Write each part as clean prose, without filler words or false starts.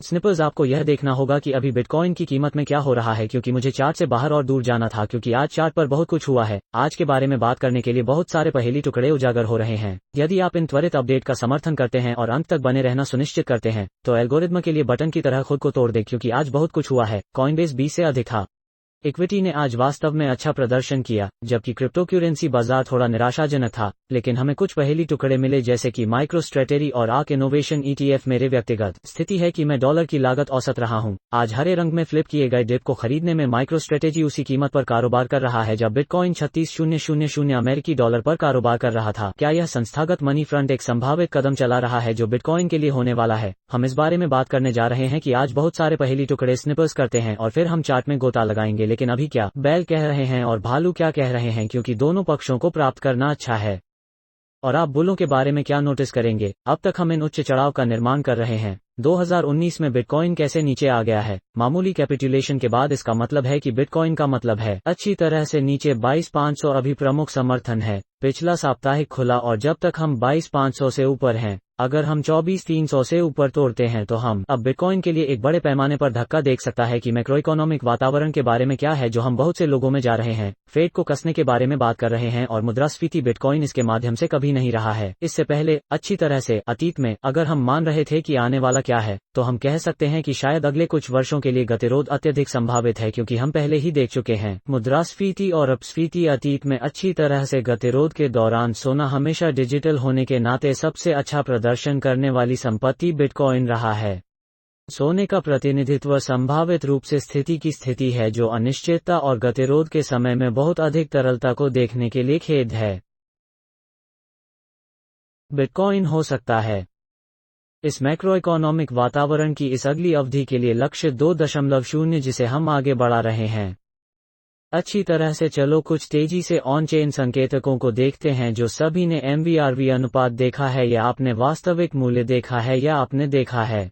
Snipers, आपको यह देखना होगा कि अभी बिटकॉइन की कीमत में क्या हो रहा है, क्योंकि मुझे चार्ट से बाहर और दूर जाना था, क्योंकि आज चार्ट पर बहुत कुछ हुआ है। आज के बारे में बात करने के लिए बहुत सारे पहेली टुकड़े उजागर हो रहे हैं। यदि आप इन त्वरित अपडेट का समर्थन करते हैं और अंत तक बने रहना सुनिश्चित करते हैं, तो एल्गोरिदम के लिए बटन की तरह खुद को तोड़ दे, क्योंकि आज बहुत कुछ हुआ है। कॉइनबेस 20 से अधिक था। इक्विटी ने आज वास्तव में अच्छा प्रदर्शन किया, जबकि क्रिप्टोकरेंसी बाजार थोड़ा निराशाजनक था, लेकिन हमें कुछ पहेली टुकड़े मिले, जैसे कि माइक्रोस्ट्रेटेजी और आर्क इनोवेशन ETF। मेरे व्यक्तिगत स्थिति है कि मैं डॉलर की लागत औसत रहा हूं। आज हरे रंग में फ्लिप किए गए डिप को खरीदने में माइक्रोस्ट्रेटेजी उसी कीमत पर कारोबार कर रहा है जब बिटकॉइन 36,000 अमेरिकी डॉलर पर कारोबार कर रहा था। क्या यह संस्थागत मनी फ्रंट एक संभावित कदम चला रहा है जो बिटकॉइन के लिए होने वाला है? हम इस बारे में बात करने जा रहे हैं कि आज बहुत सारे पहेली टुकड़े स्निपर्स करते हैं और फिर हम चार्ट में गोता लगाएंगे। लेकिन अभी क्या बैल कह रहे हैं और भालू क्या कह रहे हैं, क्योंकि दोनों पक्षों को प्राप्त करना अच्छा है। और आप बुलों के बारे में क्या नोटिस करेंगे? अब तक हम इन उच्च चढ़ाव का निर्माण कर रहे हैं। 2019 में बिटकॉइन कैसे नीचे आ गया है? मामूली कैपिटुलेशन के बाद इसका मतलब है कि बिटकॉइन का मतलब है अच्छी तरह से नीचे 22,500 अभी प्रमुख समर्थन है। पिछला साप्ताहिक खुला और जब तक हम 22,500 से ऊपर हैं, अगर हम 24,300 से ऊपर तोड़ते हैं तो हम अब बिटकॉइन के लिए एक बड़े पैमाने पर धक्का देख सकता है कि मैक्रोइकोनॉमिक वातावरण के बारे में क्या है जो हम बहुत से लोगों में जा रहे हैं। फेड को कसने के बारे में बात कर रहे हैं और मुद्रास्फीति बिटकॉइन इसके माध्यम से कभी नहीं रहा है। इससे पहले अच्छी तरह से अतीत में अगर हम मान रहे थे कि आने वाला क्या है, तो हम कह सकते हैं कि शायद अगले कुछ वर्षों के लिए गतिरोध अत्यधिक संभावित है, क्योंकि हम पहले ही देख चुके हैं मुद्रास्फीति और अपस्फीति। अतीत में अच्छी तरह से गतिरोध के दौरान सोना हमेशा डिजिटल होने के नाते सबसे अच्छा प्रदर्शन करने वाली संपत्ति बिटकॉइन रहा है। सोने का प्रतिनिधित्व संभावित रूप से स्थिति की स्थिति है जो अनिश्चितता और गतिरोध के समय में बहुत अधिक तरलता को देखने के लिए खेद है। बिटकॉइन हो सकता है इस मैक्रोइकोनॉमिक वातावरण की इस अगली अवधि के लिए लक्ष्य 2.0 जिसे हम आगे बढ़ा रहे हैं। अच्छी तरह से चलो कुछ तेजी से ऑन चेन संकेतकों को देखते हैं जो सभी ने MVRV अनुपात देखा है या आपने वास्तविक मूल्य देखा है या आपने देखा है।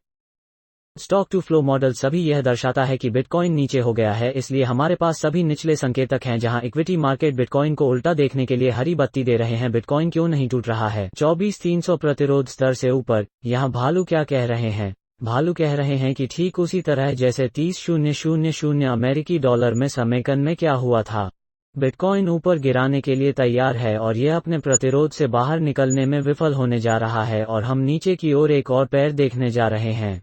स्टॉक टू फ्लो मॉडल सभी यह दर्शाता है कि बिटकॉइन नीचे हो गया है, इसलिए हमारे पास सभी निचले संकेतक हैं जहां इक्विटी मार्केट बिटकॉइन को उल्टा देखने के लिए हरी बत्ती दे रहे हैं। बिटकॉइन क्यों नहीं टूट रहा है? 24,300 प्रतिरोध स्तर से ऊपर। यहां भालू क्या कह रहे हैं? भालू कह रहे हैं कि ठीक उसी तरह जैसे 30,000 अमेरिकी डॉलर में समेकन में क्या हुआ था, बिटकॉइन ऊपर गिराने के लिए तैयार है और यह अपने प्रतिरोध से बाहर निकलने में विफल होने जा रहा है और हम नीचे की ओर एक और पैर देखने जा रहे हैं।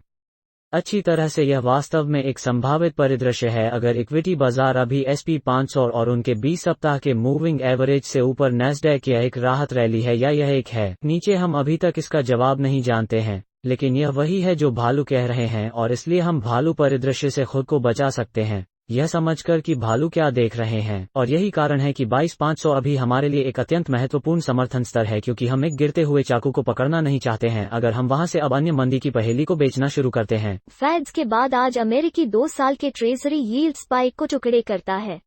अच्छी तरह से यह वास्तव में एक संभावित परिदृश्य है अगर इक्विटी बाजार अभी SP 500 और उनके 20 सप्ताह के मूविंग एवरेज से ऊपर। नैस्डैक यह एक राहत रैली है या यह एक है नीचे? हम अभी तक इसका जवाब नहीं जानते हैं, लेकिन यह वही है जो भालू कह रहे हैं और इसलिए हम भालू परिदृश्य से खुद को बचा सकते हैं, यह समझकर कि भालू क्या देख रहे हैं। और यही कारण है कि 22,500 अभी हमारे लिए एक अत्यंत महत्वपूर्ण समर्थन स्तर है, क्योंकि हम एक गिरते हुए चाकू को पकड़ना नहीं चाहते हैं अगर हम वहां से अब अन्य मंदी की पहेली को बेचना शुरू करते हैं। फेड्स के बाद आज अमेरिकी 2 साल के ट्रेजरी यील्ड स्पाइक को टुकड़े करता है।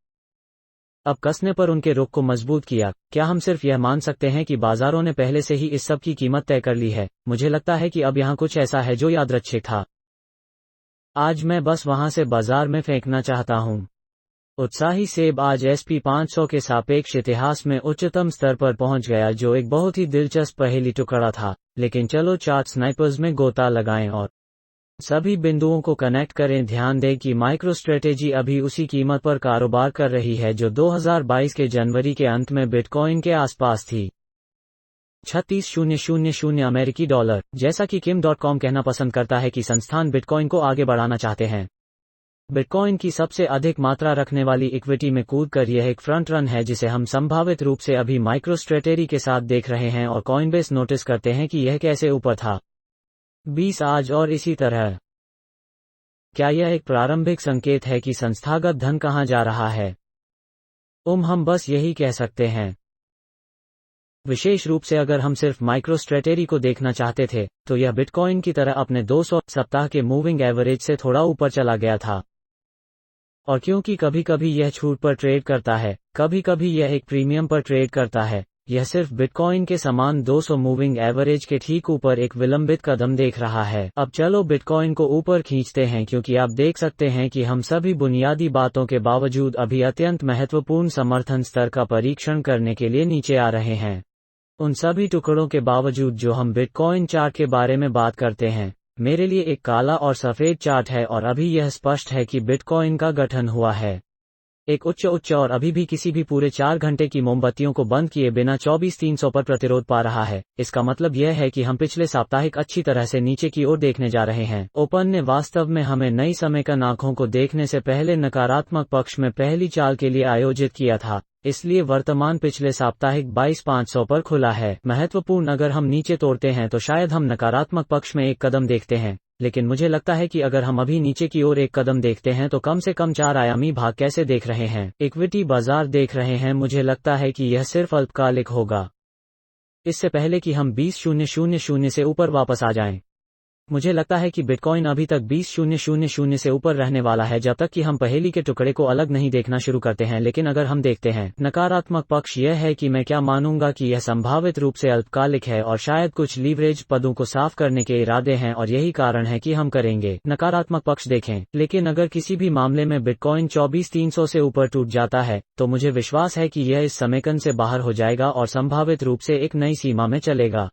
अब कसने पर उनके रुख को मजबूत किया। क्या हम सिर्फ यह मान सकते हैं कि बाजारों ने पहले से ही इस सब की कीमत तय कर ली है? मुझे लगता है कि अब यहाँ कुछ ऐसा है जो यादृच्छिक था। आज मैं बस वहां से बाजार में फेंकना चाहता हूं। उत्साही सेब आज SP 500 के सापेक्ष इतिहास में उच्चतम स्तर पर पहुंच गया, जो एक बहुत ही दिलचस्प पहेली टुकड़ा था। लेकिन चलो चार्ट स्नाइपर्स में गोता लगाएं और सभी बिंदुओं को कनेक्ट करें। ध्यान दें कि माइक्रोस्ट्रेटेजी अभी उसी कीमत पर कारोबार कर रही है जो 2022 के जनवरी के अंत में बिटकॉइन के आसपास थी, 36,000 अमेरिकी डॉलर। जैसा कि Kim.com कहना पसंद करता है कि संस्थान बिटकॉइन को आगे बढ़ाना चाहते हैं। बिटकॉइन की सबसे अधिक मात्रा रखने वाली इक्विटी में कूद कर यह एक फ्रंट रन है जिसे हम संभावित रूप से अभी माइक्रोस्ट्रेटेजी के साथ देख रहे हैं और कॉइनबेस नोटिस करते हैं कि यह कैसे ऊपर था 20 आज और इसी तरह। क्या यह एक प्रारंभिक संकेत है कि संस्थागत धन कहां जा रहा है? हम बस यही कह सकते हैं। विशेष रूप से अगर हम सिर्फ माइक्रोस्ट्रेटेजी को देखना चाहते थे, तो यह बिटकॉइन की तरह अपने 200 सप्ताह के मूविंग एवरेज से थोड़ा ऊपर चला गया था। और क्योंकि कभी कभी यह छूट पर ट्रेड करता है, कभी कभी यह एक प्रीमियम पर ट्रेड करता है, यह सिर्फ बिटकॉइन के समान 200 मूविंग एवरेज के ठीक ऊपर एक विलंबित कदम देख रहा है। अब चलो बिटकॉइन को ऊपर खींचते हैं, क्योंकि आप देख सकते हैं कि हम सभी बुनियादी बातों के बावजूद अभी अत्यंत महत्वपूर्ण समर्थन स्तर का परीक्षण करने के लिए नीचे आ रहे हैं। उन सभी टुकड़ों के बावजूद जो हम बिटकॉइन चार्ट के बारे में बात करते हैं, मेरे लिए एक काला और सफेद चार्ट है और अभी यह स्पष्ट है कि बिटकॉइन का गठन हुआ है। एक उच्च और अभी भी किसी भी पूरे 4 घंटे की मोमबत्तियों को बंद किए बिना 24,300 पर प्रतिरोध पा रहा है। इसका मतलब यह है कि हम पिछले साप्ताहिक अच्छी तरह से नीचे की ओर देखने जा रहे हैं। ओपन ने वास्तव में हमें नई समेकन आंखों को देखने से पहले नकारात्मक पक्ष में पहली चाल के लिए आयोजित किया था, इसलिए वर्तमान पिछले साप्ताहिक 22,500 पर खुला है। महत्वपूर्ण, अगर हम नीचे तोड़ते हैं तो शायद हम नकारात्मक पक्ष में एक कदम देखते हैं, लेकिन मुझे लगता है कि अगर हम अभी नीचे की ओर एक कदम देखते हैं तो कम से कम 4 आयामी भाग कैसे देख रहे हैं, इक्विटी बाजार देख रहे हैं। मुझे लगता है कि यह सिर्फ अल्पकालिक होगा, इससे पहले कि हम 20,000 से ऊपर वापस आ जाएं। मुझे लगता है कि बिटकॉइन अभी तक 20,000 से ऊपर रहने वाला है जब तक कि हम पहेली के टुकड़े को अलग नहीं देखना शुरू करते हैं। लेकिन अगर हम देखते हैं, नकारात्मक पक्ष यह है कि मैं क्या मानूंगा कि यह संभावित रूप से अल्पकालिक है और शायद कुछ लीवरेज पदों को साफ करने के इरादे हैं और यही कारण है कि हम करेंगे नकारात्मक पक्ष देखें। लेकिन अगर किसी भी मामले में बिटकॉइन 24,300 से ऊपर टूट जाता है तो मुझे विश्वास है कि यह इस समेकन से बाहर हो जाएगा और संभावित रूप से एक नई सीमा में चलेगा।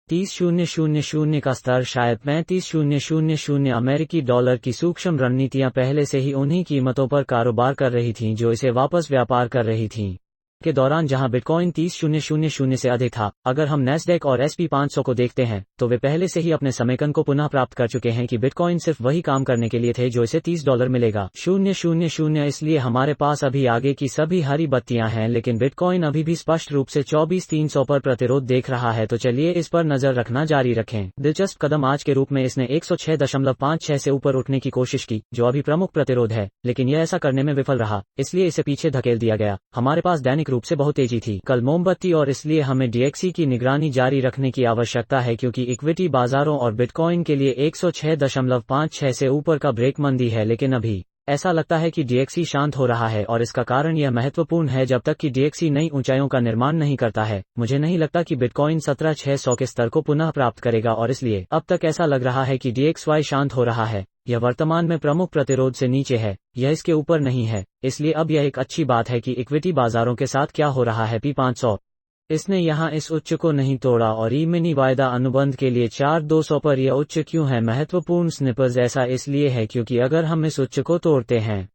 30,000 का स्तर शायद 35,000 अमेरिकी डॉलर की सूक्ष्म रणनीतियां पहले से ही उन्हीं कीमतों पर कारोबार कर रही थीं जो इसे वापस व्यापार कर रही थीं के दौरान जहां बिटकॉइन 30,000 से अधिक था। अगर हम नैस्डैक और S&P 500 को देखते हैं तो वे पहले से ही अपने समेकन को पुनः प्राप्त कर चुके हैं कि बिटकॉइन सिर्फ वही काम करने के लिए थे जो इसे $30 मिलेगा। 000 इसलिए हमारे पास अभी आगे की सभी हरी बत्तियां हैं, लेकिन बिटकॉइन अभी भी स्पष्ट रूप से 24,300 पर प्रतिरोध देख रहा है। तो चलिए इस पर नजर रखना जारी रखें। दिलचस्प कदम आज के रूप में इसने 106.56 से ऊपर उठने की कोशिश की जो अभी प्रमुख प्रतिरोध है, लेकिन यह ऐसा करने में विफल रहा, इसलिए इसे पीछे धकेल दिया गया। हमारे पास दैनिक रूप से बहुत तेजी थी कल मोमबत्ती और इसलिए हमें DXY की निगरानी जारी रखने की आवश्यकता है क्योंकि इक्विटी बाजारों और बिटकॉइन के लिए 106.56 से ऊपर का ब्रेक मंदी है। लेकिन अभी ऐसा लगता है कि DXY शांत हो रहा है और इसका कारण यह महत्वपूर्ण है जब तक कि DXY नई ऊंचाइयों का निर्माण नहीं करता है। मुझे नहीं लगता कि बिटकॉइन 17,600 के स्तर को पुनः प्राप्त करेगा और इसलिए अब तक ऐसा लग रहा है कि DXY शांत हो रहा है। यह वर्तमान में प्रमुख प्रतिरोध से नीचे है, यह इसके ऊपर नहीं है, इसलिए अब यह एक अच्छी बात है कि इक्विटी बाजारों के साथ क्या हो रहा है। P500 इसने यहां इस उच्च को नहीं तोड़ा और ई-मिनी वायदा अनुबंध के लिए 4,200 पर यह उच्च क्यों है। महत्वपूर्ण स्निपर्स ऐसा इसलिए है क्योंकि अगर हम इस उच्च को तोड़ते हैं,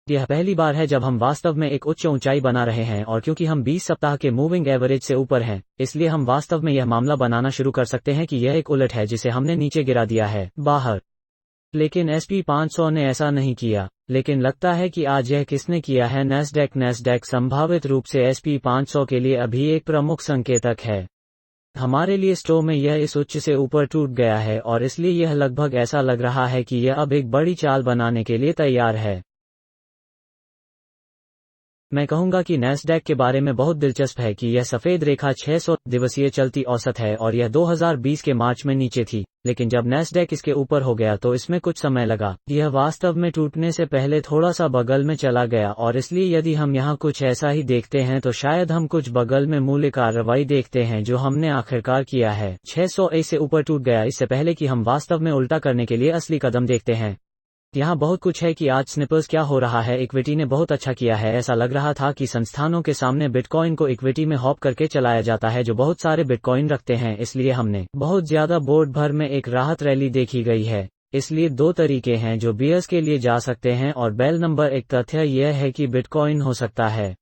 यह पहली बार है जब हम वास्तव में एक उच्च ऊंचाई बना रहे हैं और क्योंकि हम 20 सप्ताह के मूविंग एवरेज से ऊपर हैं, इसलिए हम वास्तव में यह मामला बनाना शुरू कर सकते हैं कि यह एक उलट है जिसे हमने नीचे गिरा दिया है बाहर। लेकिन S&P 500 ने ऐसा नहीं किया, लेकिन लगता है कि आज यह किसने किया है। नैस्डैक संभावित रूप से S&P 500 के लिए अभी एक प्रमुख संकेतक है। हमारे लिए स्टो में यह इस उच्च से ऊपर टूट गया है और इसलिए यह लगभग ऐसा लग रहा है कि यह अब एक बड़ी चाल बनाने के लिए तैयार है। मैं कहूंगा कि नैस्डैक के बारे में बहुत दिलचस्प है कि यह सफेद रेखा 600 दिवसीय चलती औसत है और यह 2020 के मार्च में नीचे थी, लेकिन जब नैस्डैक इसके ऊपर हो गया तो इसमें कुछ समय लगा। यह वास्तव में टूटने से पहले थोड़ा सा बगल में चला गया और इसलिए यदि हम यहां कुछ ऐसा ही देखते हैं तो शायद हम कुछ बगल में मूल्य कार्रवाई देखते हैं जो हमने आखिरकार किया है। 600 से ऊपर टूट गया इससे पहले कि हम वास्तव में उल्टा करने के लिए असली कदम देखते हैं। यहाँ बहुत कुछ है कि आज स्निपर्स क्या हो रहा है। इक्विटी ने बहुत अच्छा किया है। ऐसा लग रहा था कि संस्थानों के सामने बिटकॉइन को इक्विटी में हॉप करके चलाया जाता है जो बहुत सारे बिटकॉइन रखते हैं, इसलिए हमने बहुत ज्यादा बोर्ड भर में एक राहत रैली देखी गई है। इसलिए 2 तरीके हैं जो बियर्स के लिए जा सकते हैं और बेल नंबर 1 तथ्य यह है कि बिटकॉइन हो सकता है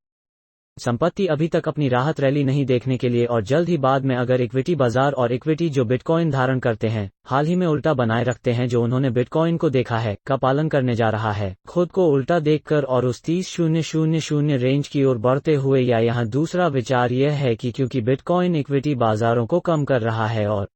संपत्ति अभी तक अपनी राहत रैली नहीं देखने के लिए और जल्द ही बाद में अगर इक्विटी बाजार और इक्विटी जो बिटकॉइन धारण करते हैं हाल ही में उल्टा बनाए रखते हैं जो उन्होंने बिटकॉइन को देखा है का पालन करने जा रहा है, खुद को उल्टा देखकर और उस 30,000 रेंज की ओर बढ़ते हुए। या यहाँ दूसरा विचार यह है कि क्योंकि बिटकॉइन इक्विटी बाजारों को कम कर रहा है और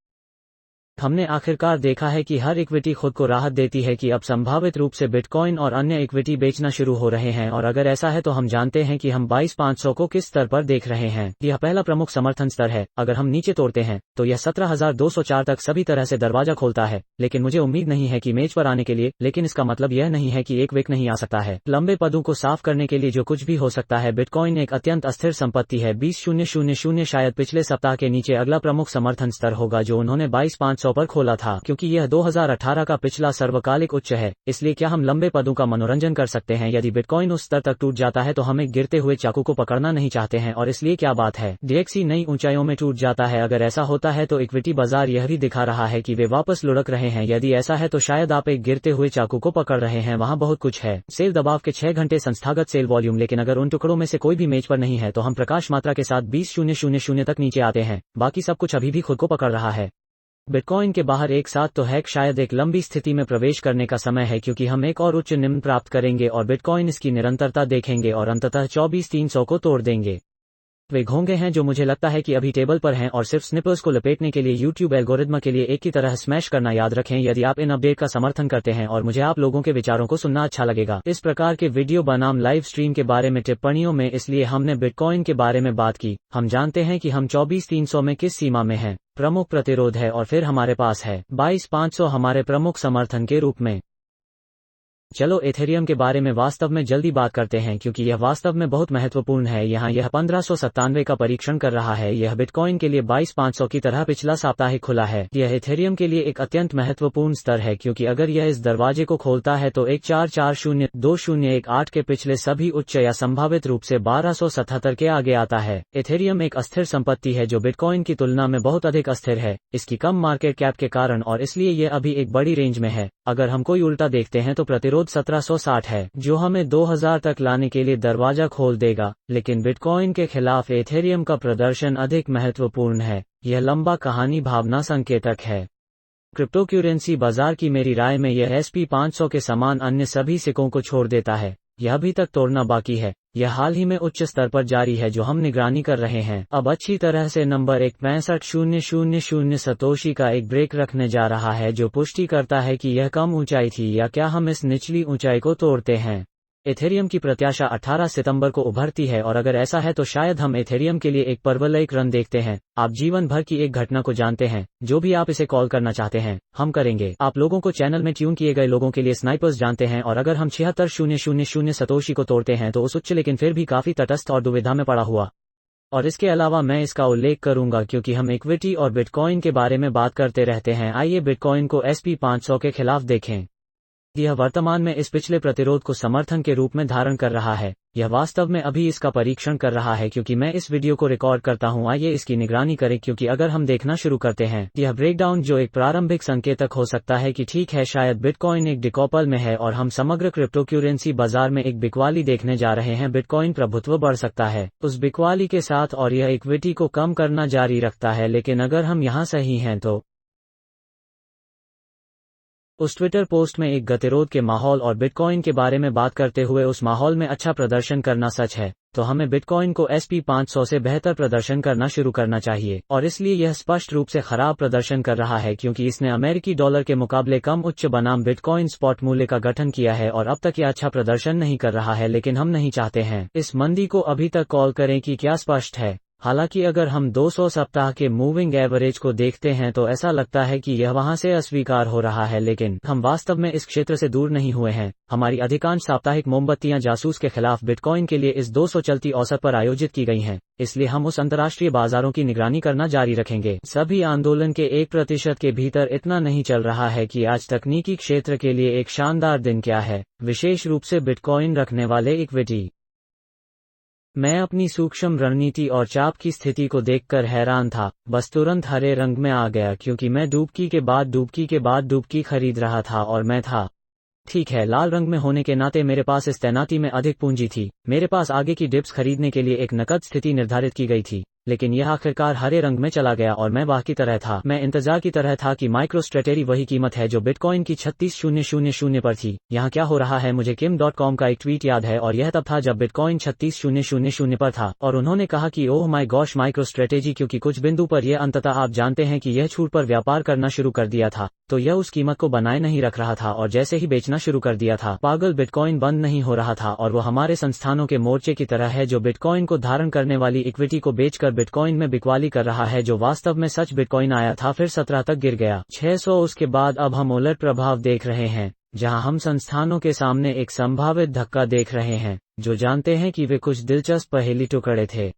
हमने आखिरकार देखा है कि हर इक्विटी खुद को राहत देती है कि अब संभावित रूप से बिटकॉइन और अन्य इक्विटी बेचना शुरू हो रहे हैं और अगर ऐसा है तो हम जानते हैं कि हम 22,500 को किस स्तर पर देख रहे हैं। यह पहला प्रमुख समर्थन स्तर है। अगर हम नीचे तोड़ते हैं तो यह 17,204 तक सभी तरह से दरवाजा खोलता है, लेकिन मुझे उम्मीद नहीं है कि मेज पर आने के लिए, लेकिन इसका मतलब यह नहीं है कि एक विक नहीं आ सकता है। लंबे पदों को साफ करने के लिए जो कुछ भी हो सकता है, बिटकॉइन एक अत्यंत अस्थिर संपत्ति है। 20,000 शायद पिछले सप्ताह के नीचे अगला प्रमुख समर्थन स्तर होगा जो उन्होंने 22,500 3,300 पर खोला था। क्योंकि यह 2018 का पिछला सर्वकालिक उच्च है, इसलिए क्या हम लंबे पदों का मनोरंजन कर सकते हैं? यदि बिटकॉइन उस स्तर तक टूट जाता है तो हम एक गिरते हुए चाकू को पकड़ना नहीं चाहते हैं, और इसलिए क्या बात है, DXY नई ऊंचाइयों में टूट जाता है। अगर ऐसा होता है तो इक्विटी बाजार यह भी दिखा रहा है कि वे वापस लुढ़क रहे हैं। यदि ऐसा है तो शायद आप एक गिरते हुए चाकू को पकड़ रहे हैं। वहां बहुत कुछ है, सेल दबाव के 6 घंटे संस्थागत सेल वॉल्यूम, लेकिन अगर उन टुकड़ों में से कोई भी मेज पर नहीं है तो हम प्रकाश मात्रा के साथ 20,000 तक नीचे आते हैं। बाकी सब कुछ अभी भी खुद को पकड़ रहा है। बिटकॉइन के बाहर एक साथ तो हैक शायद एक लंबी स्थिति में प्रवेश करने का समय है, क्योंकि हम एक और उच्च निम्न प्राप्त करेंगे और बिटकॉइन इसकी निरंतरता देखेंगे और अंततः 24,300 को तोड़ देंगे। वे घोंगे हैं जो मुझे लगता है कि अभी टेबल पर हैं और सिर्फ स्निपर्स को लपेटने के लिए YouTube एल्गोरिदम के लिए एक की तरह स्मैश करना याद रखें। यदि आप इन अपडेट का समर्थन करते हैं और मुझे आप लोगों के विचारों को सुनना अच्छा लगेगा इस प्रकार के वीडियो बनाम लाइव स्ट्रीम के बारे में टिप्पणियों में, इसलिए हमने बिटकॉइन के बारे में बात की। हम जानते हैं कि हम 24,300 में किस सीमा में हैं। प्रमुख प्रतिरोध है और फिर हमारे पास है 22,500 हमारे प्रमुख समर्थन के रूप में। चलो एथेरियम के बारे में वास्तव में जल्दी बात करते हैं, क्योंकि यह वास्तव में बहुत महत्वपूर्ण है। यहाँ यह 1597 का परीक्षण कर रहा है। यह बिटकॉइन के लिए 22,500 की तरह पिछला साप्ताहिक खुला है। यह एथेरियम के लिए एक अत्यंत महत्वपूर्ण स्तर है, क्योंकि अगर यह इस दरवाजे को खोलता है तो 1,440,2018 के पिछले सभी उच्च या संभावित रूप से 1277 के आगे आता है। एथेरियम एक अस्थिर संपत्ति है जो बिटकॉइन की तुलना में बहुत अधिक अस्थिर है, इसकी कम मार्केट कैप के कारण, और इसलिए यह अभी एक बड़ी रेंज में है। अगर हम कोई उल्टा देखते हैं तो प्रतिरोध 1760 है, जो हमें 2000 तक लाने के लिए दरवाजा खोल देगा। लेकिन बिटकॉइन के खिलाफ एथेरियम का प्रदर्शन अधिक महत्वपूर्ण है। यह लंबा कहानी भावना संकेतक है। क्रिप्टोकरेंसी बाजार की मेरी राय में यह SP 500 के समान अन्य सभी सिक्कों को छोड़ देता है। यह अभी तक तोड़ना बाकी है। यह हाल ही में उच्च स्तर पर जारी है जो हम निगरानी कर रहे हैं। अब अच्छी तरह से नंबर 1,65,000 सतोशी का एक ब्रेक रखने जा रहा है, जो पुष्टि करता है कि यह कम ऊंचाई थी, या क्या हम इस निचली ऊंचाई को तोड़ते हैं। एथेरियम की प्रत्याशा 18 सितंबर को उभरती है, और अगर ऐसा है तो शायद हम एथेरियम के लिए एक परवलयिक रन देखते हैं। आप जीवन भर की एक घटना को जानते हैं, जो भी आप इसे कॉल करना चाहते हैं, हम करेंगे। आप लोगों को चैनल में ट्यून किए गए लोगों के लिए स्नाइपर्स जानते हैं, और अगर हम 76,000 सतोशी को तोड़ते हैं तो उस उच्च लेकिन फिर भी काफी तटस्थ और दुविधा में पड़ा हुआ। और इसके अलावा मैं इसका उल्लेख करूंगा क्योंकि हम इक्विटी और बिटकॉइन के बारे में बात करते रहते हैं। आइए बिटकॉइन को SP 500 के खिलाफ देखें। यह वर्तमान में इस पिछले प्रतिरोध को समर्थन के रूप में धारण कर रहा है। यह वास्तव में अभी इसका परीक्षण कर रहा है क्योंकि मैं इस वीडियो को रिकॉर्ड करता हूं। आइए इसकी निगरानी करें, क्योंकि अगर हम देखना शुरू करते हैं, यह ब्रेकडाउन जो एक प्रारंभिक संकेतक हो सकता है कि ठीक है, शायद बिटकॉइन एक डिकॉपल में है और हम समग्र क्रिप्टोकरेंसी बाजार में एक बिकवाली देखने जा रहे हैं। बिटकॉइन प्रभुत्व बढ़ सकता है उस बिकवाली के साथ और यह इक्विटी को कम करना जारी रखता है। लेकिन अगर हम यहां सही हैं तो उस ट्विटर पोस्ट में एक गतिरोध के माहौल और बिटकॉइन के बारे में बात करते हुए उस माहौल में अच्छा प्रदर्शन करना सच है, तो हमें बिटकॉइन को SP 500 से बेहतर प्रदर्शन करना शुरू करना चाहिए। और इसलिए यह स्पष्ट रूप से खराब प्रदर्शन कर रहा है क्योंकि इसने अमेरिकी डॉलर के मुकाबले कम उच्च बनाम बिटकॉइन स्पॉट मूल्य का गठन किया है और अब तक यह अच्छा प्रदर्शन नहीं कर रहा है। लेकिन हम नहीं चाहते हैं इस मंदी को अभी तक कॉल करें कि क्या स्पष्ट है। हालांकि अगर हम 200 सप्ताह के मूविंग एवरेज को देखते हैं तो ऐसा लगता है कि यह वहां से अस्वीकार हो रहा है, लेकिन हम वास्तव में इस क्षेत्र से दूर नहीं हुए हैं। हमारी अधिकांश साप्ताहिक मोमबत्तियां जासूस के खिलाफ बिटकॉइन के लिए इस 200 चलती औसत पर आयोजित की गई हैं, इसलिए हम उस अंतर्राष्ट्रीय बाजारों की निगरानी करना जारी रखेंगे। सभी आंदोलन के 1% के भीतर इतना नहीं चल रहा है कि आज तकनीकी क्षेत्र के लिए एक शानदार दिन क्या है, विशेष रूप से बिटकॉइन रखने वाले इक्विटी। मैं अपनी सूक्ष्म रणनीति और चाप की स्थिति को देखकर हैरान था, बस तुरंत हरे रंग में आ गया क्योंकि मैं डुबकी के बाद डुबकी खरीद रहा था और मैं था ठीक है। लाल रंग में होने के नाते मेरे पास इस तैनाती में अधिक पूंजी थी। मेरे पास आगे की डिप्स खरीदने के लिए एक नकद स्थिति निर्धारित की गई थी, लेकिन यह आखिरकार हरे रंग में चला गया और मैं वाह की तरह था। मैं इंतजार की तरह था कि माइक्रोस्ट्रेटेरी वही कीमत है जो बिटकॉइन की 36,000 पर थी। यहाँ क्या हो रहा है, मुझे kim.com का एक ट्वीट याद है और यह तब था जब बिटकॉइन 36,000 पर था और उन्होंने कहा कि ओह माय गॉश माइक्रोस्ट्रेटेजी, क्योंकि कुछ बिंदु पर यह अंततः आप जानते हैं कि यह छूट पर व्यापार करना शुरू कर दिया था, तो यह उस कीमत को बनाए नहीं रख रहा था और जैसे ही बेचना शुरू कर दिया था, पागल बिटकॉइन बंद नहीं हो रहा था। और वो हमारे संस्थानों के मोर्चे की तरह है जो बिटकॉइन को धारण करने वाली इक्विटी को बेचकर बिटकॉइन में बिकवाली कर रहा है, जो वास्तव में सच। बिटकॉइन आया था, फिर 17 तक गिर गया, 600। उसके बाद अब हम उलट प्रभाव देख रहे हैं, जहां हम संस्थानों के सामने एक संभावित धक्का देख रहे हैं जो जानते हैं कि वे कुछ दिलचस्प पहेली टुकड़े थे।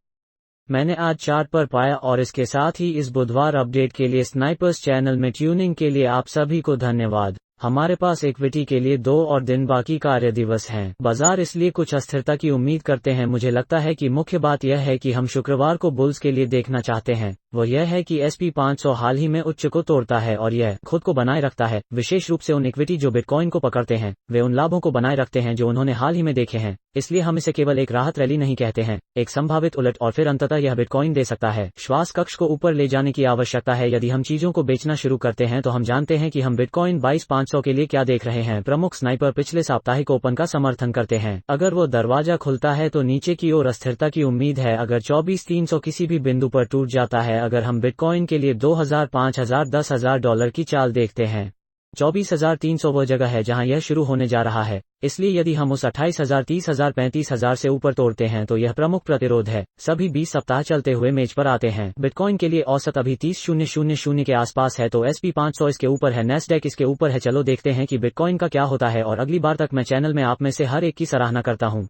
मैंने आज चार्ट पर पाया और इसके साथ ही इस बुधवार अपडेट के लिए स्नाइपर्स चैनल में ट्यूनिंग के लिए आप सभी को धन्यवाद। हमारे पास इक्विटी के लिए 2 और दिन बाकी कार्य दिवस हैं। बाजार इसलिए कुछ अस्थिरता की उम्मीद करते हैं। मुझे लगता है कि मुख्य बात यह है कि हम शुक्रवार को बुल्स के लिए देखना चाहते हैं, वो यह है कि SP 500 हाल ही में उच्च को तोड़ता है और यह खुद को बनाए रखता है, विशेष रूप से उन इक्विटी जो बिटकॉइन को पकड़ते हैं, वे उन लाभों को बनाए रखते हैं जो उन्होंने हाल ही में देखे हैं। इसलिए हम इसे केवल एक राहत रैली नहीं कहते हैं, एक संभावित उलट, और फिर अंततः यह बिटकॉइन दे सकता है। श्वास कक्ष को ऊपर ले जाने की आवश्यकता है। यदि हम चीजों को बेचना शुरू करते हैं तो हम जानते हैं कि हम बिटकॉइन 22,500 के लिए क्या देख रहे हैं। प्रमुख स्नाइपर पिछले साप्ताहिक ओपन का समर्थन करते हैं। अगर वो दरवाजा खुलता है तो नीचे की ओर अस्थिरता की उम्मीद है। अगर 24,300 किसी भी बिंदु पर टूट जाता है, अगर हम बिटकॉइन के लिए 2,000, 5,000, $10,000 की चाल देखते हैं, 24,300 वो जगह है जहां यह शुरू होने जा रहा है। इसलिए यदि हम उस 28,000, 30,000, 35,000 से ऊपर तोड़ते हैं तो यह प्रमुख प्रतिरोध है। सभी 20 सप्ताह चलते हुए मेज पर आते हैं। बिटकॉइन के लिए औसत अभी 30,000 के आसपास है, तो SP 500 इसके ऊपर है, नैस्डैक इसके ऊपर है। चलो देखते हैं कि बिटकॉइन का क्या होता है। और अगली बार तक मैं चैनल में आप में से हर एक की सराहना करता हूं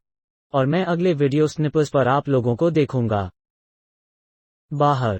और मैं अगले वीडियो स्निपर्स पर आप लोगों को देखूंगा। बाहर।